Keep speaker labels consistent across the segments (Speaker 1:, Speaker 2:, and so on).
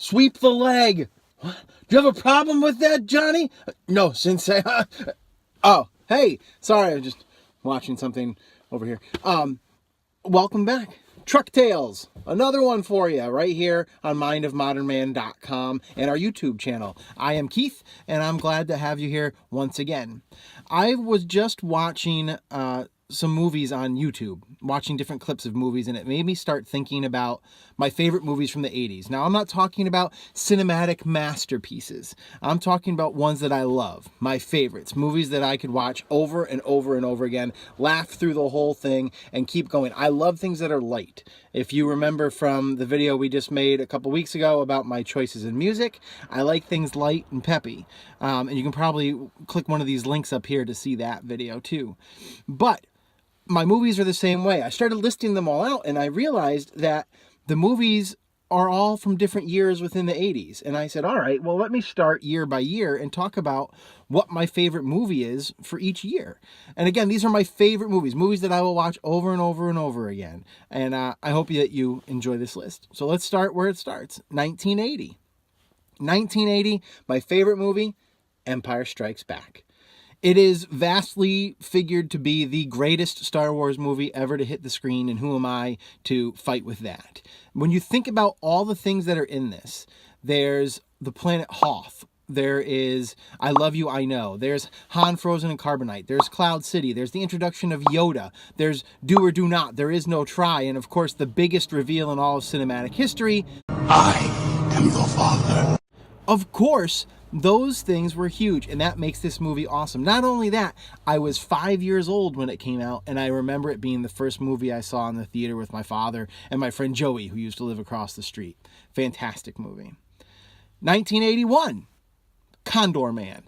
Speaker 1: Sweep the leg. What? Do you have a problem with that, Johnny? No, Sensei. Oh, hey. Sorry, I was just watching something over here. Welcome back. Truck Tales. Another one for you right here on mindofmodernman.com and our YouTube channel. I am Keith, and I'm glad to have you here once again. I was just watching some movies on YouTube, watching different clips of movies, and it made me start thinking about my favorite movies from the 80s. Now, I'm not talking about cinematic masterpieces. I'm talking about ones that I love, my favorites, movies that I could watch over and over and over again, laugh through the whole thing, and keep going. I love things that are light. If you remember from the video we just made a couple weeks ago about my choices in music, I like things light and peppy. And you can probably click one of these links up here to see that video too. But my movies are the same way. I started listing them all out, and I realized that the movies are all from different years within the 80s. And I said, all right, well, let me start year by year and talk about what my favorite movie is for each year. And again, these are my favorite movies that I will watch over and over and over again. And I hope that you enjoy this list. So let's start where it starts. 1980. 1980, my favorite movie, Empire Strikes Back. It is vastly figured to be the greatest Star Wars movie ever to hit the screen, and who am I to fight with that? When you think about all the things that are in this, there's the planet Hoth. There is I Love You, I Know. There's Han, Frozen, and Carbonite. There's Cloud City. There's the introduction of Yoda. There's Do or Do Not. There is no try. And of course, the biggest reveal in all of cinematic history,
Speaker 2: I am the Father.
Speaker 1: Of course, those things were huge, and that makes this movie awesome. Not only that, I was 5 years old when it came out, and I remember it being the first movie I saw in the theater with my father and my friend Joey, who used to live across the street. Fantastic movie. 1981, Condor Man.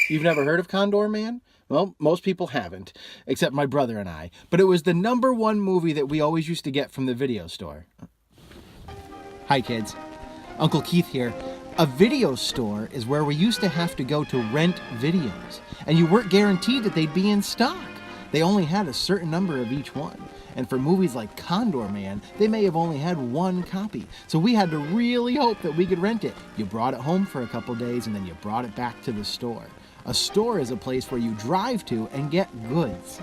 Speaker 1: You've never heard of Condor Man? Well, most people haven't, except my brother and I. But it was the #1 movie that we always used to get from the video store. Hi, kids. Uncle Keith here. A video store is where we used to have to go to rent videos, and you weren't guaranteed that they'd be in stock. They only had a certain number of each one. And for movies like Condor Man, they may have only had one copy. So we had to really hope that we could rent it. You brought it home for a couple days, and then you brought it back to the store. A store is a place where you drive to and get goods.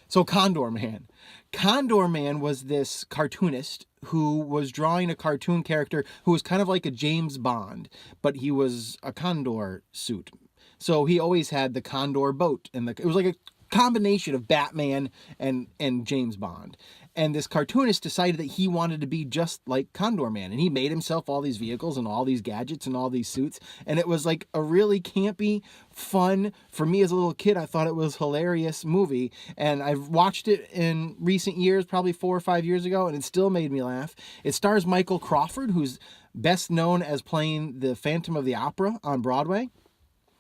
Speaker 1: So Condor Man. Condor Man was this cartoonist who was drawing a cartoon character who was kind of like a James Bond, but he was a condor suit. So he always had the condor boat, and it was like a combination of Batman and James Bond. And this cartoonist decided that he wanted to be just like Condor Man, and he made himself all these vehicles and all these gadgets and all these suits, and it was like a really campy, fun, for me as a little kid, I thought it was hilarious movie, and I've watched it in recent years, probably 4 or 5 years ago, and it still made me laugh. It stars Michael Crawford, who's best known as playing the Phantom of the Opera on Broadway.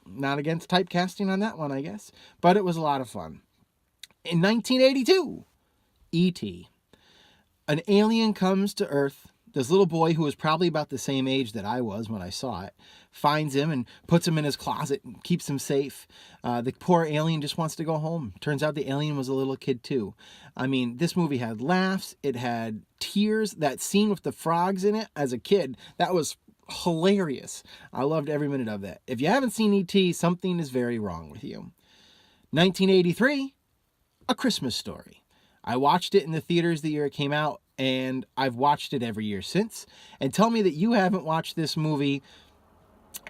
Speaker 1: Not against typecasting on that one, I guess, but it was a lot of fun. In 1982, E.T. An alien comes to Earth. This little boy, who was probably about the same age that I was when I saw it, finds him and puts him in his closet and keeps him safe. The poor alien just wants to go home. Turns out the alien was a little kid too. I mean, this movie had laughs. It had tears. That scene with the frogs in it as a kid, that was hilarious. I loved every minute of that. If you haven't seen E.T., something is very wrong with you. 1983, A Christmas Story. I watched it in the theaters the year it came out, and I've watched it every year since. And tell me that you haven't watched this movie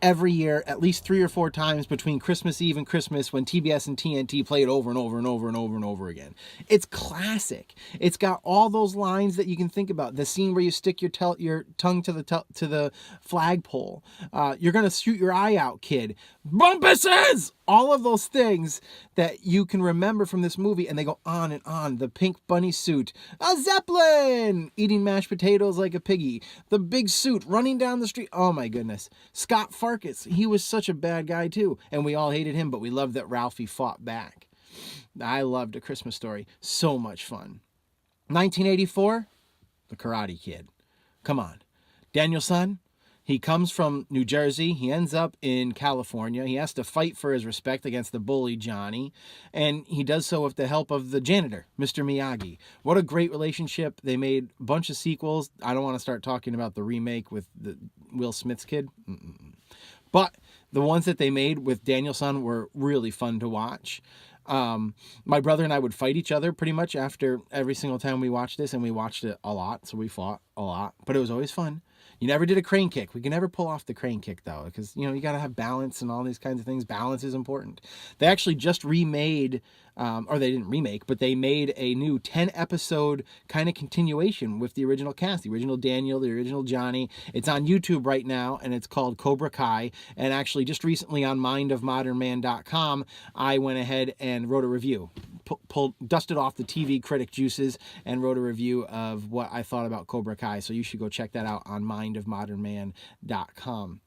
Speaker 1: every year at least 3 or 4 times between Christmas Eve and Christmas when TBS and TNT play it over and over and over and over and over again. It's classic. It's got all those lines that you can think about. The scene where you stick your tongue to the flagpole. You're going to shoot your eye out, kid. Bumpuses! All of those things that you can remember from this movie, and they go on and on. The pink bunny suit, a Zeppelin, eating mashed potatoes like a piggy, the big suit running down the street. Oh my goodness. Scott Farkus, he was such a bad guy too, and we all hated him, but we loved that Ralphie fought back. I loved A Christmas Story. So much fun. 1984, The Karate Kid. Come on. Daniel-san, He comes from New Jersey. He ends up in California. He has to fight for his respect against the bully, Johnny. And he does so with the help of the janitor, Mr. Miyagi. What a great relationship. They made a bunch of sequels. I don't want to start talking about the remake with the Will Smith's kid. But the ones that they made with Daniel-san were really fun to watch. My brother and I would fight each other pretty much after every single time we watched this, and we watched it a lot, so we fought a lot. But it was always fun. You never did a crane kick. We can never pull off the crane kick, though, because, you know, you got to have balance and all these kinds of things. Balance is important. They actually just remade, or they didn't remake, but they made a new 10-episode kind of continuation with the original cast, the original Daniel, the original Johnny. It's on YouTube right now, and it's called Cobra Kai. And actually, just recently on mindofmodernman.com, I went ahead and wrote a review. Dusted off the TV critic juices and wrote a review of what I thought about Cobra Kai. So you should go check that out on mindofmodernman.com.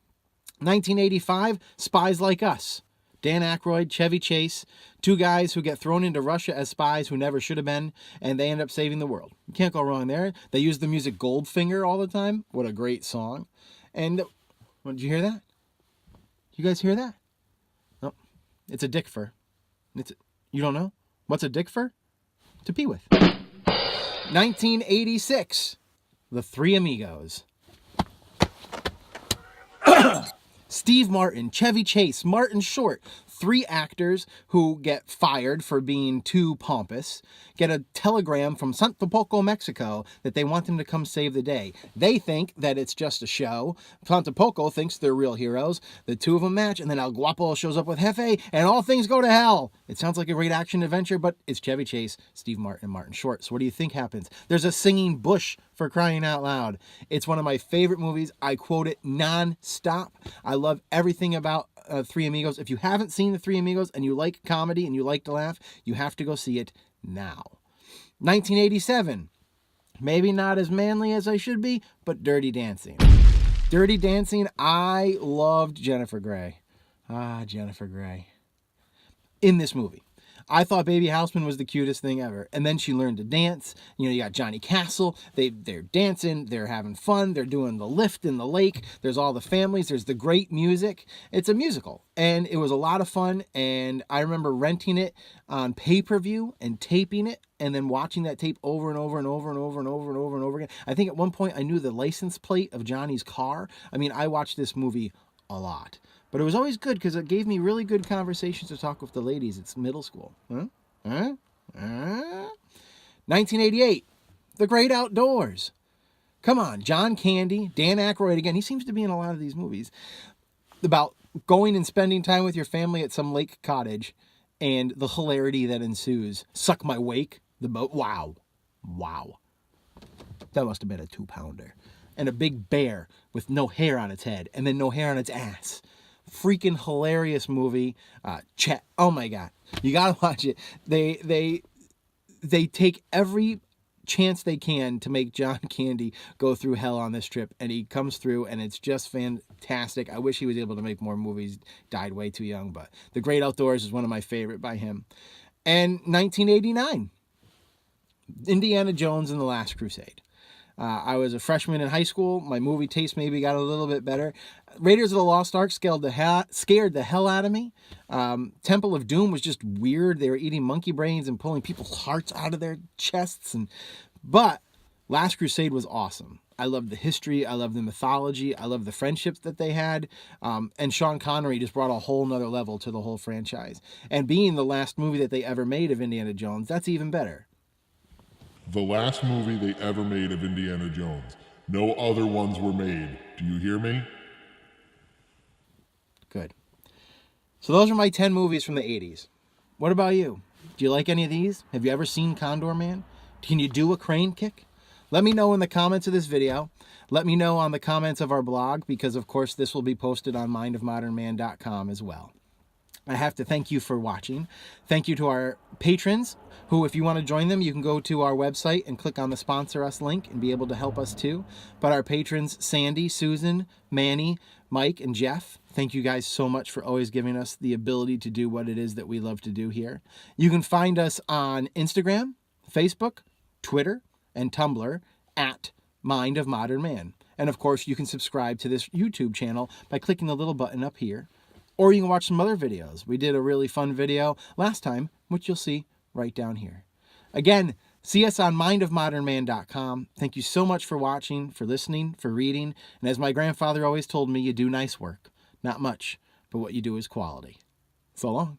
Speaker 1: 1985, Spies Like Us. Dan Aykroyd, Chevy Chase, two guys who get thrown into Russia as spies who never should have been, and they end up saving the world. You can't go wrong there. They use the music Goldfinger all the time. What a great song. And, did you hear that? You guys hear that? Oh, it's a dick fur. You don't know? What's a dick fur? To pee with. 1986, The Three Amigos. Steve Martin, Chevy Chase, Martin Short, three actors who get fired for being too pompous, get a telegram from Santo Poco, Mexico, that they want them to come save the day. They think that it's just a show. Santo Poco thinks they're real heroes. The two of them match, and then El Guapo shows up with Jefe, and all things go to hell. It sounds like a great action adventure, but it's Chevy Chase, Steve Martin, and Martin Short. So what do you think happens? There's a singing bush, for crying out loud. It's one of my favorite movies. I quote it non-stop. I love everything about Three Amigos. If you haven't seen The Three Amigos and you like comedy and you like to laugh, you have to go see it now. 1987. Maybe not as manly as I should be, but Dirty Dancing. Dirty Dancing, I loved Jennifer Grey. Jennifer Grey. In this movie. I thought Baby Houseman was the cutest thing ever. And then she learned to dance. You know, you got Johnny Castle. They're dancing. They're having fun. They're doing the lift in the lake. There's all the families. There's the great music. It's a musical. And it was a lot of fun. And I remember renting it on pay-per-view and taping it and then watching that tape over and over and over and over and over and over and over again. I think at one point I knew the license plate of Johnny's car. I mean, I watched this movie a lot. But it was always good because it gave me really good conversations to talk with the ladies. It's middle school. 1988, The Great Outdoors. Come on, John Candy, Dan Aykroyd again. He seems to be in a lot of these movies. About going and spending time with your family at some lake cottage and the hilarity that ensues. Suck My Wake, the boat. Wow. That must have been a 2-pounder. And a big bear with no hair on its head and then no hair on its ass. Freaking hilarious movie. Chet, oh my god, you gotta watch it. They take every chance they can to make John Candy go through hell on this trip, and he comes through, and it's just fantastic. I wish he was able to make more movies. Died way too young, but The Great Outdoors is one of my favorite by him. And 1989, Indiana Jones and the Last Crusade. I was a freshman in high school. My movie taste maybe got a little bit better. Raiders of the Lost Ark scared the hell out of me. Temple of Doom was just weird. They were eating monkey brains and pulling people's hearts out of their chests. But Last Crusade was awesome. I loved the history. I loved the mythology. I loved the friendships that they had. And Sean Connery just brought a whole nother level to the whole franchise. And being the last movie that they ever made of Indiana Jones, that's even better.
Speaker 3: The last movie they ever made of Indiana Jones. No other ones were made. Do you hear me?
Speaker 1: Good. So those are my 10 movies from the 80s. What about you? Do you like any of these? Have you ever seen Condor Man? Can you do a crane kick? Let me know in the comments of this video. Let me know on the comments of our blog, because of course this will be posted on mindofmodernman.com as well. I have to thank you for watching. Thank you to our patrons who, if you want to join them, you can go to our website and click on the Sponsor Us link and be able to help us too. But our patrons, Sandy, Susan, Manny, Mike, and Jeff, thank you guys so much for always giving us the ability to do what it is that we love to do here. You can find us on Instagram, Facebook, Twitter, and Tumblr at Mind of Modern Man. And of course, you can subscribe to this YouTube channel by clicking the little button up here. Or you can watch some other videos. We did a really fun video last time, which you'll see right down here. Again, see us on mindofmodernman.com. Thank you so much for watching, for listening, for reading. And as my grandfather always told me, you do nice work. Not much, but what you do is quality. So long.